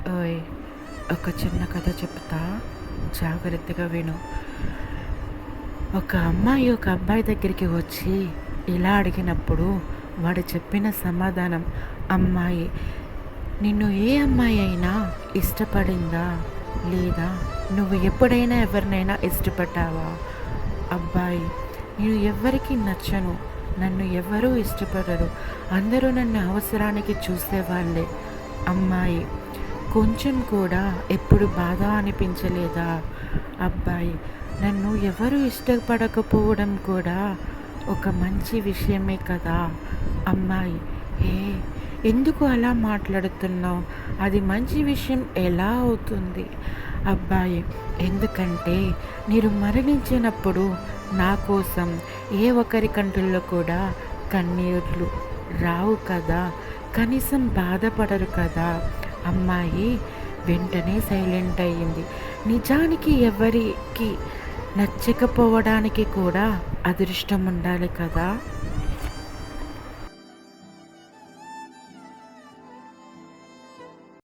ఓయ్! ఒక చిన్న కథ చెప్తా. జాగ్రత్తగా విను. ఒక అమ్మాయి ఒక అబ్బాయి దగ్గరికి వచ్చి ఇలా అడిగినప్పుడు వాడు చెప్పిన సమాధానం, అమ్మాయి, నిన్ను ఏ అమ్మాయి అయినా ఇష్టపడిందా? లేదా నువ్వు ఎప్పుడైనా ఎవరినైనా ఇష్టపడ్డావా? అబ్బాయి, నేను ఎవ్వరికీ నచ్చను. నన్ను ఎవరూ ఇష్టపడరు. అందరూ నన్ను అవసరానికి చూసేవాళ్ళే. అమ్మాయి, కొంచెం కూడా ఎప్పుడు బాధ అనిపించలేదా? అబ్బాయి, నన్ను ఎవరు ఇష్టపడకపోవడం కూడా ఒక మంచి విషయమే కదా. అమ్మాయి, ఏ ఎందుకు అలా మాట్లాడుతున్నావు? అది మంచి విషయం ఎలా అవుతుంది? అబ్బాయి, ఎందుకంటే మీరు మరణించినప్పుడు నా కోసం ఏ ఒక్కరి కంటిల్లో కూడా కన్నీళ్ళు రావు కదా, కనీసం బాధపడరు కదా. అమ్మాయి వెంటనే సైలెంట్ అయ్యింది. నిజానికి ఎవరికి నచ్చకపోవడానికి కూడా అదృష్టం ఉండాలి కదా.